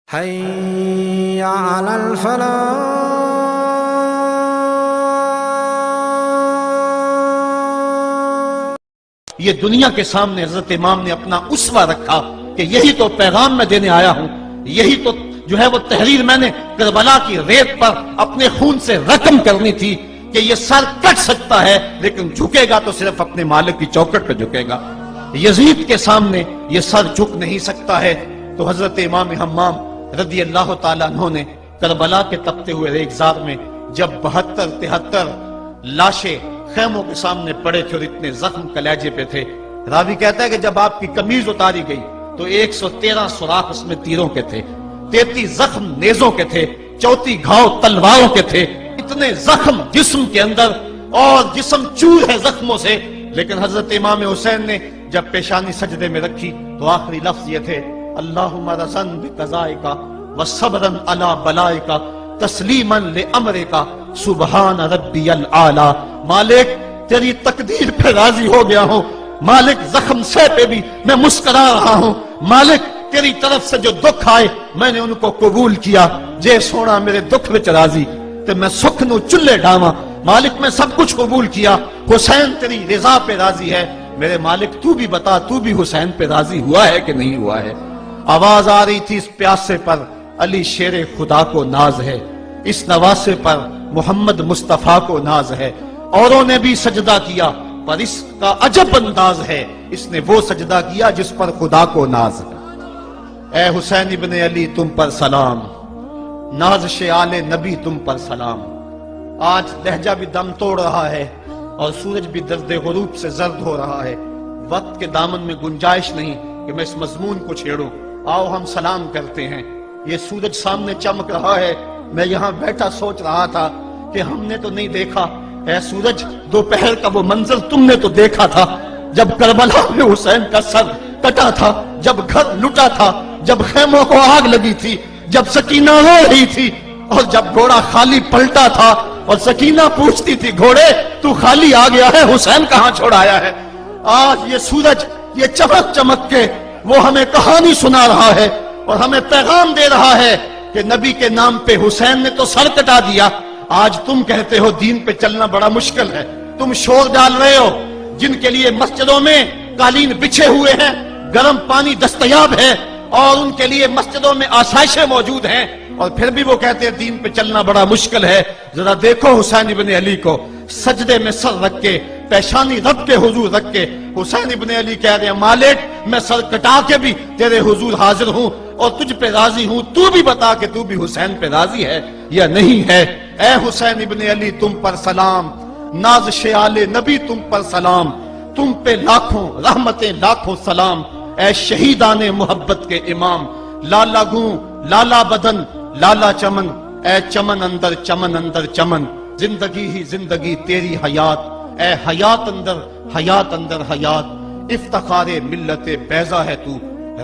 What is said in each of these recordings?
حي على الفلاح. یہ دنیا کے سامنے حضرت امام نے اپنا اسوہ رکھا کہ یہی تو پیغام میں دینے آیا ہوں، یہی تو جو ہے وہ تحریر میں نے کربلا کی ریت پر اپنے خون سے رقم کرنی تھی کہ یہ سر کٹ سکتا ہے لیکن جھکے گا تو صرف اپنے مالک کی چوکٹ پہ جھکے گا، یزید کے سامنے یہ سر جھک نہیں سکتا ہے۔ تو حضرت امام حمام رضی اللہ تعالیٰ عنہ نے کربلا کے تپتے ہوئے ریگزار میں جب 72-73 لاشیں خیموں کے سامنے پڑے تھے اور اتنے زخم کلیجے پہ تھے، راوی کہتا ہے کہ جب آپ کی قمیض اتاری گئی تو 113 سوراخ اس میں تیروں کے تھے، 33 زخم نیزوں کے تھے، 34 گھاؤ تلواروں کے تھے، اتنے زخم جسم کے اندر اور جسم چور ہے زخموں سے۔ لیکن حضرت امام حسین نے جب پیشانی سجدے میں رکھی تو آخری لفظ یہ تھے، اللہم رضن بقضائکا وصبرن علی بلائکا تسلیما لامرکا سبحان ربی العالی۔ مالک تیری تقدیر پہ راضی ہو گیا ہوں، مالک زخم سے پہ بھی میں مسکرا رہا ہوں، مالک تیری طرف سے جو دکھ آئے میں نے ان کو قبول کیا، جے سونا میرے دکھ وچ راضی تے میں سکھ نو چلے ڈاواں، مالک میں سب کچھ قبول کیا، حسین تیری رضا پہ راضی ہے، میرے مالک تو بھی بتا تو بھی حسین پہ راضی ہوا ہے کہ نہیں ہوا ہے۔ آواز آ رہی تھی اس پیاسے پر علی شیر خدا کو ناز ہے، اس نواسے پر محمد مصطفیٰ کو ناز ہے، اوروں نے بھی سجدہ کیا پر اس کا عجب انداز ہے، اس نے وہ سجدہ کیا جس پر خدا کو ناز ہے۔ اے حسین ابن علی تم پر سلام، نازش آل نبی تم پر سلام۔ آج لہجہ بھی دم توڑ رہا ہے اور سورج بھی درد غروب سے زرد ہو رہا ہے، وقت کے دامن میں گنجائش نہیں کہ میں اس مضمون کو چھیڑوں، آؤ ہم سلام کرتے ہیں۔ یہ سورج سامنے چمک رہا ہے، میں یہاں بیٹھا سوچ رہا تھا کہ ہم نے تو نہیں دیکھا، اے سورج دوپہر کا وہ منظر تم نے تو دیکھا تھا جب کربلا میں حسین کا سر کٹا تھا، جب گھر لٹا تھا، جب خیموں کو آگ لگی تھی، جب سکینہ رو رہی تھی اور جب گھوڑا خالی پلٹا تھا اور سکینہ پوچھتی تھی گھوڑے تو خالی آ گیا ہے، حسین کہاں چھوڑ آیا ہے۔ آج یہ سورج یہ چمک چمک کے وہ ہمیں کہانی سنا رہا ہے اور ہمیں پیغام دے رہا ہے کہ نبی کے نام پہ حسین نے تو سر کٹا دیا، آج تم کہتے ہو دین پہ چلنا بڑا مشکل ہے، تم شور ڈال رہے ہو، جن کے لیے مسجدوں میں قالین بچھے ہوئے ہیں، گرم پانی دستیاب ہے اور ان کے لیے مسجدوں میں آسائشیں موجود ہیں، اور پھر بھی وہ کہتے ہیں دین پہ چلنا بڑا مشکل ہے۔ ذرا دیکھو حسین ابن علی کو سجدے میں سر رکھ کے، پیشانی رب کے حضور رکھ کے حسین ابن علی کہہ رہے ہیں مالک میں سر کٹا کے بھی تیرے حضور حاضر ہوں اور تجھ پہ راضی ہوں، تو بھی بتا کہ تو بھی حسین پہ راضی ہے یا نہیں ہے۔ اے حسین ابن علی تم پر سلام، نازش آل نبی تم پر سلام، تم پہ لاکھوں رحمتیں لاکھوں سلام، اے شہیدان محبت کے امام، لالا گوں لالا بدن لالا چمن، اے چمن اندر چمن اندر چمن، زندگی ہی زندگی تیری حیات، اے حیات اندر حیات اندر حیات، افتخار ملت بیضا ہے تو،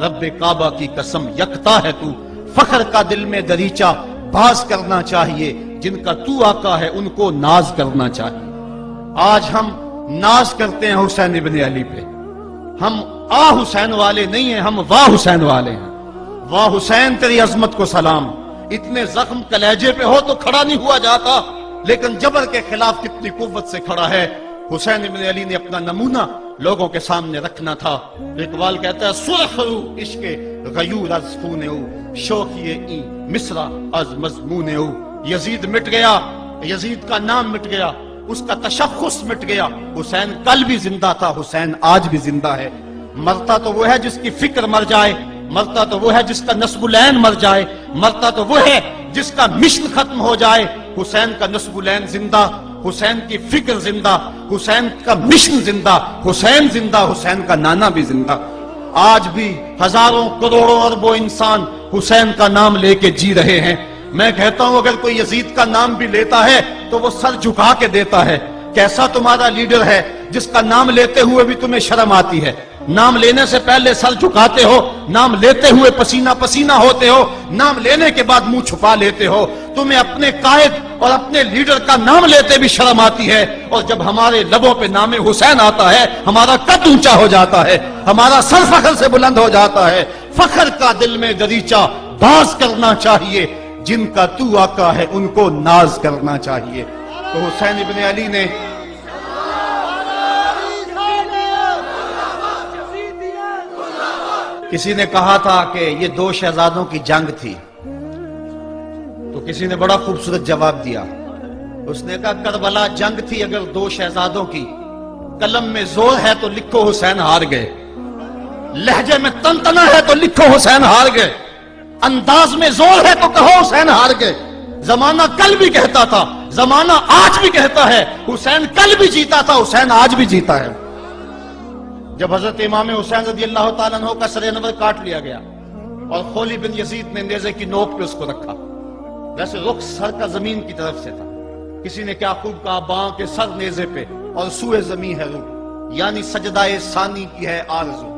رب کعبہ کی قسم یکتا ہے تو، فخر کا دل میں دریچہ باز کرنا چاہیے، جن کا تو آقا ہے ان کو ناز کرنا چاہیے۔ آج ہم ناز کرتے ہیں حسین ابن علی پہ، ہم آ حسین والے نہیں ہیں، ہم واہ حسین والے ہیں۔ واہ حسین تیری عظمت کو سلام، اتنے زخم کلیجے پہ ہو تو کھڑا نہیں ہوا جاتا، لیکن جبر کے خلاف کتنی قوت سے کھڑا ہے۔ حسین ابن علی نے اپنا نمونہ لوگوں کے سامنے رکھنا تھا۔ اقبال کہتا ہے سرخ رو عشق غیور از خون او، شوخی این مصرع از مضمون او۔ یزید مٹ گیا، یزید کا نام مٹ گیا، اس کا تشخص مٹ گیا، حسین کل بھی زندہ تھا، حسین آج بھی زندہ ہے۔ مرتا تو وہ ہے جس کی فکر مر جائے، مرتا تو وہ ہے جس کا نسب العین مر جائے، مرتا تو وہ ہے جس کا مشن ختم ہو جائے۔ حسین کا نسب العین زندہ، حسین کی فکر زندہ، حسین کا مشن زندہ، حسین زندہ، حسین کا نانا بھی زندہ۔ آج بھی ہزاروں کروڑوں اربوں انسان حسین کا نام لے کے جی رہے ہیں۔ میں کہتا ہوں اگر کوئی یزید کا نام بھی لیتا ہے تو وہ سر جھکا کے دیتا ہے۔ کیسا تمہارا لیڈر ہے جس کا نام لیتے ہوئے بھی تمہیں شرم آتی ہے؟ نام لینے سے پہلے سر جھکاتے ہو، نام لیتے ہوئے پسینہ پسینہ ہوتے ہو، نام لینے کے بعد منہ چھپا لیتے ہو۔ تمہیں اپنے قائد اور اپنے لیڈر کا نام لیتے بھی شرم آتی ہے، اور جب ہمارے لبوں پہ نام حسین آتا ہے ہمارا قد اونچا ہو جاتا ہے، ہمارا سر فخر سے بلند ہو جاتا ہے۔ فخر کا دل میں دریچہ باز کرنا چاہیے، جن کا تو آقا ہے ان کو ناز کرنا چاہیے۔ تو حسین ابن علی نے کسی نے کہا تھا کہ یہ دو شہزادوں کی جنگ تھی، تو کسی نے بڑا خوبصورت جواب دیا، اس نے کہا کربلا جنگ تھی اگر دو شہزادوں کی، قلم میں زور ہے تو لکھو حسین ہار گئے، لہجے میں تنتنا ہے تو لکھو حسین ہار گئے، انداز میں زور ہے تو کہو حسین ہار گئے۔ زمانہ کل بھی کہتا تھا، زمانہ آج بھی کہتا ہے، حسین کل بھی جیتا تھا، حسین آج بھی جیتا ہے۔ جب حضرت امام حسین رضی اللہ تعالیٰ عنہ کا سر انور کاٹ لیا گیا اور خولی بن یزید نے نیزے کی نوک پہ اس کو رکھا، ویسے رخ سر کا زمین کی طرف سے تھا، کسی نے کیا خوب کہا، باں کے سر نیزے پہ اور سوئے زمین ہے روح، یعنی سجدہ ثانی کی ہے آرزو۔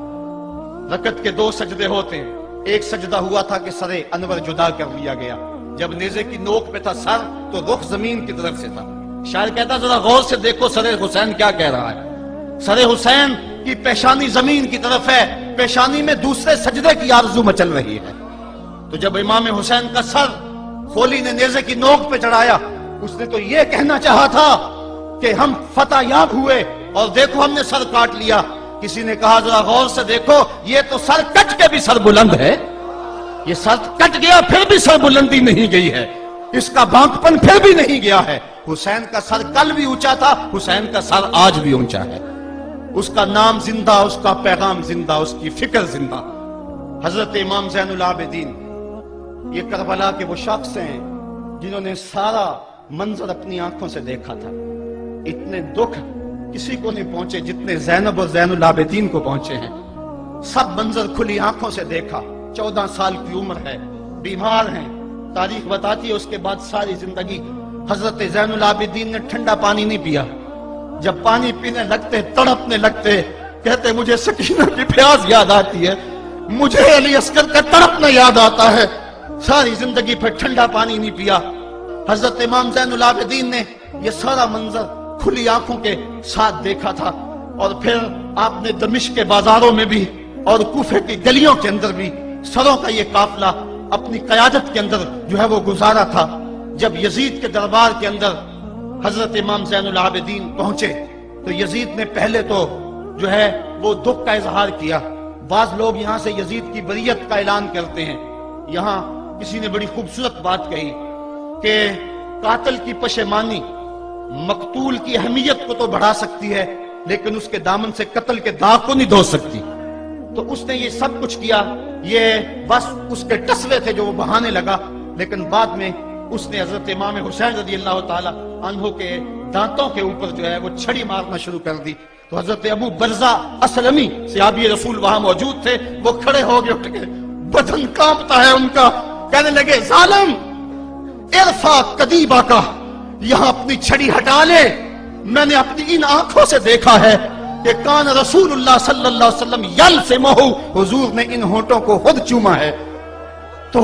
رکعت کے دو سجدے ہوتے ہیں، ایک سجدہ ہوا تھا کہ سر انور جدا کر لیا گیا، جب نیزے کی نوک پہ تھا سر تو رخ زمین کی طرف سے تھا۔ شاعر کہتا ذرا غور سے دیکھو سر حسین کیا کہہ رہا ہے، سر حسین کی پیشانی زمین کی طرف ہے، پیشانی میں دوسرے سجدے کی آرزو مچل رہی ہے۔ تو جب امام حسین کا سر خولی نے نیزے کی نوک پہ چڑھایا، اس نے تو یہ کہنا چاہا تھا کہ ہم فتح یاب ہوئے اور دیکھو ہم نے سر کاٹ لیا۔ کسی نے کہا ذرا غور سے دیکھو، یہ تو سر کٹ کے بھی سر بلند ہے، یہ سر کٹ گیا پھر بھی سر بلندی نہیں گئی ہے، اس کا بانکپن پھر بھی نہیں گیا ہے۔ حسین کا سر کل بھی اونچا تھا، حسین کا سر آج بھی اونچا ہے، اس کا نام زندہ، اس کا پیغام زندہ، اس کی فکر زندہ۔ حضرت امام زین العابدین یہ کربلا کے وہ شخص ہیں جنہوں نے سارا منظر اپنی آنکھوں سے دیکھا تھا۔ اتنے دکھ کسی کو نہیں پہنچے جتنے زینب اور زین العابدین کو پہنچے ہیں۔ سب منظر کھلی آنکھوں سے دیکھا، 14 سال کی عمر ہے، بیمار ہیں، تاریخ بتاتی ہے اس کے بعد ساری زندگی حضرت زین العابدین نے ٹھنڈا پانی نہیں پیا، جب پانی پینے لگتے تڑپنے لگتے، کہتے مجھے سکینہ کی پیاس یاد آتی ہے، مجھے علی اصغر کا تڑپنا یاد آتا ہے، ساری زندگی پھر ٹھنڈا پانی نہیں پیا۔ حضرت امام زین العابدین نے یہ سارا منظر کھلی آنکھوں کے ساتھ دیکھا تھا، اور پھر آپ نے دمشق کے بازاروں میں بھی اور کوفے کی گلیوں کے اندر بھی سروں کا یہ قافلہ اپنی قیادت کے اندر جو ہے وہ گزارا تھا۔ جب یزید کے دربار کے اندر حضرت امام زین العابدین پہنچے تو یزید نے پہلے تو جو ہے وہ دکھ کا اظہار کیا۔ بعض لوگ یہاں سے یزید کی بریت کا اعلان کرتے ہیں، یہاں کسی نے بڑی خوبصورت بات کہی کہ قاتل کی پشیمانی مقتول کی اہمیت کو تو بڑھا سکتی ہے لیکن اس کے دامن سے قتل کے داغ کو نہیں دھو سکتی۔ تو اس نے یہ سب کچھ کیا، یہ بس اس کے ٹسوے تھے جو وہ بہانے لگا، لیکن بعد میں اس نے حضرت امام حسین رضی اللہ تعالی عنہ کے دانتوں کے اوپر جو ہے وہ چھڑی مارنا شروع کر دی۔ تو حضرت ابو برزہ اسلمی صحابی رسول وہاں موجود تھے، وہ کھڑے ہو گئے، اٹھ گئے، بدن کانپتا ہے ان کا، کہنے لگے ظالم ارفع قدیبہ کا، یہاں اپنی چھڑی ہٹا لے، میں نے اپنی ان آنکھوں سے دیکھا ہے کہ کان رسول اللہ صلی اللہ علیہ وسلم یلسمہ، حضور نے ان ہونٹوں کو خود چوما ہے۔ تو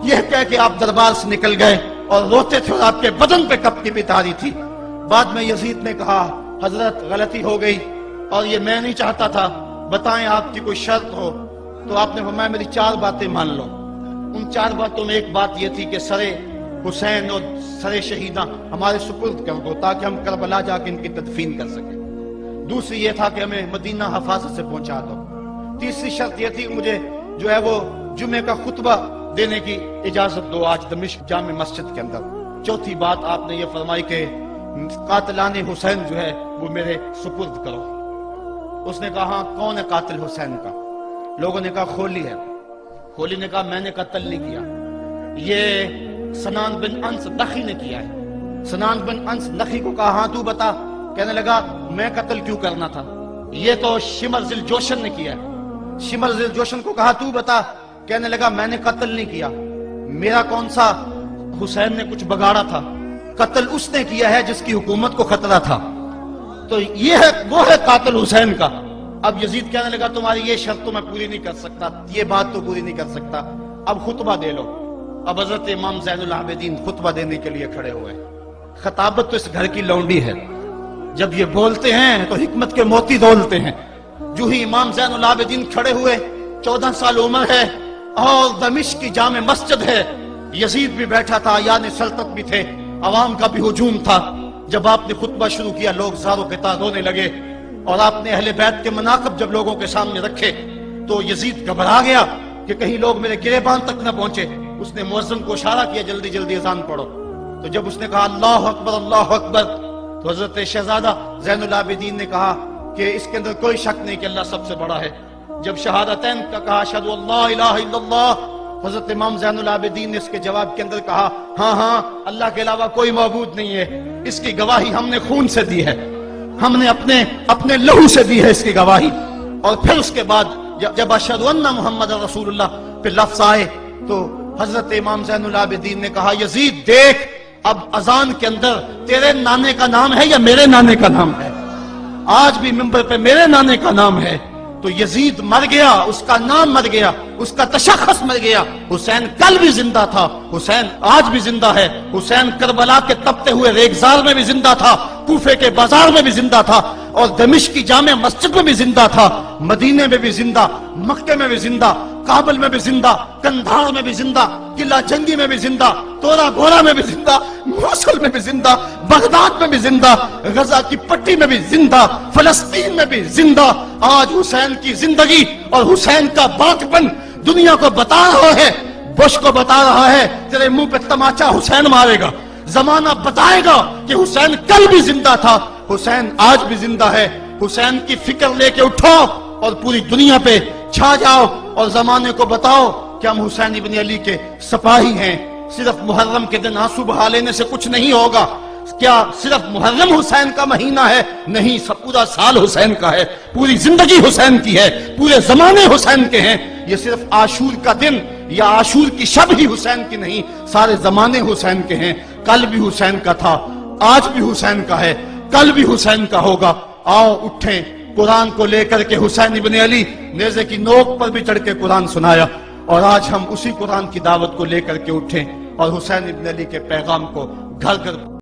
یہ کہہ کہ آپ دربار سے نکل گئے اور روتے تھے اور آپ کے بدن پہ کپ کی پتاری تھی۔ بعد میں یزید نے کہا حضرت غلطی ہو گئی اور یہ میں نہیں چاہتا تھا، بتائیں آپ کی کوئی شرط ہو۔ تو آپ نے فرمایا میری 4 باتیں مان لو۔ ان 4 باتوں میں ایک بات یہ تھی کہ سر حسین اور سر شہیدہ ہمارے سپرد کر دو تاکہ ہم کربلا جا کے ان کی تدفین کر سکیں۔ دوسری یہ تھا کہ ہمیں مدینہ حفاظت سے پہنچا دو۔ تیسری شرط یہ تھی کہ مجھے جو ہے وہ جمعے کا خطبہ دینے کی اجازت دو آج دمشق جامع مسجد کے اندر۔ چوتھی بات آپ نے یہ فرمائی کہ قاتلان حسین جو ہے وہ میرے سپرد کرو۔ اس نے کہا ہاں کون ہے قاتل حسین کا؟ لوگوں نے کہا خولی ہے۔ خولی نے کہا میں نے قتل نہیں کیا، یہ سنان بن انس نخی نے کیا ہے۔ سنان بن انس نخی کو کہا ہاں تو بتا، کہنے لگا میں قتل کیوں کرنا تھا، یہ تو شمر ذل جوشن نے کیا ہے۔ شمر ذل جوشن کو کہا تو بتا، کہنے لگا میں نے قتل نہیں کیا، میرا کون سا حسین نے کچھ بگاڑا تھا، قتل اس نے کیا ہے جس کی حکومت کو خطرہ تھا۔ تو یہ ہے وہ ہے قاتل حسین کا۔ اب یزید کہنے لگا تمہاری یہ شرط تو میں پوری نہیں کر سکتا، یہ بات تو پوری نہیں کر سکتا، اب خطبہ دے لو۔ اب حضرت امام زین العابدین خطبہ دینے کے لیے کھڑے ہوئے۔ خطابت تو اس گھر کی لونڈی ہے، جب یہ بولتے ہیں تو حکمت کے موتی دولتے ہیں۔ جو ہی امام زین العابدین کھڑے ہوئے، 14 سال عمر ہے اور دمشق کی جامع مسجد ہے، یزید بھی بیٹھا تھا، یعنی سلطنت بھی تھے، عوام کا بھی ہجوم تھا۔ جب آپ نے خطبہ شروع کیا لوگ زاروں کے تار رونے لگے، اور آپ نے اہل بیت کے مناقب جب لوگوں کے سامنے رکھے تو یزید گھبرا گیا کہ کہیں لوگ میرے گریبان تک نہ پہنچے۔ اس نے مؤذن کو اشارہ کیا جلدی جلدی اذان پڑھو، تو جب اس نے کہا اللہ اکبر اللہ اکبر، تو حضرت شہزادہ زین العابدین نے کہا کہ اس کے اندر کوئی شک نہیں کہ اللہ سب سے بڑا ہے۔ جب شہادتین کا کہا اشہد ان لا الہ الا اللہ، حضرت امام زین العابدین نے اس کے جواب کے اندر کہا ہاں ہاں اللہ کے علاوہ کوئی معبود نہیں ہے، اس کی گواہی ہم نے خون سے دی ہے، ہم نے اپنے لہو سے دی ہے اس کی گواہی۔ اور پھر اس کے بعد جب اشہد ان محمد رسول اللہ پہ لفظ آئے تو حضرت امام زین العابدین نے کہا یزید دیکھ اب اذان کے اندر تیرے نانے کا نام ہے یا میرے نانے کا نام ہے؟ آج بھی منبر پہ میرے نانے کا نام ہے۔ تو یزید مر گیا، اس کا نام مر گیا، اس کا تشخص مر گیا۔ حسین کل بھی زندہ تھا، حسین آج بھی زندہ ہے، حسین کربلا کے تپتے ہوئے ریگزار میں بھی زندہ تھا، کوفے کے بازار میں بھی زندہ تھا، اور دمشق کی جامع مسجد میں بھی زندہ تھا، مدینے میں بھی زندہ، مکے میں بھی زندہ، کابل میں بھی زندہ، کندھار میں بھی زندہ، قلعہ جنگی میں بھی زندہ، تورا گھوڑا میں بھی زندہ، موصل میں بھی زندہ، بغداد میں بھی زندہ، غزہ کی پٹی میں بھی زندہ، فلسطین میں بھی زندہ۔ آج حسین کی زندگی اور حسین کا باقپن دنیا کو بتا رہا ہے، بش کو بتا رہا ہے تیرے منہ پہ تماچا حسین مارے گا۔ زمانہ بتائے گا کہ حسین کل بھی زندہ تھا، حسین آج بھی زندہ ہے۔ حسین کی فکر لے کے اٹھو اور پوری دنیا پہ چھا جاؤ اور زمانے کو بتاؤ کہ ہم حسین ابن علی کے سپاہی ہیں۔ صرف محرم کے دن آنسو بہا لینے سے کچھ نہیں ہوگا۔ کیا صرف محرم حسین کا مہینہ ہے؟ نہیں، سب پورا سال حسین کا ہے، پوری زندگی حسین کی ہے، پورے زمانے حسین کے ہیں۔ یہ صرف عاشور کا دن یا عاشور کی شب ہی حسین کی نہیں، سارے زمانے حسین کے ہیں۔ کل بھی حسین کا تھا، آج بھی حسین کا ہے، کل بھی حسین کا ہوگا۔ آؤ اٹھیں، قرآن کو لے کر کے حسین ابن علی نیزے کی نوک پر بھی چڑھ کے قرآن سنایا، اور آج ہم اسی قرآن کی دعوت کو لے کر کے اٹھیں اور حسین ابن علی کے پیغام کو گھر گھر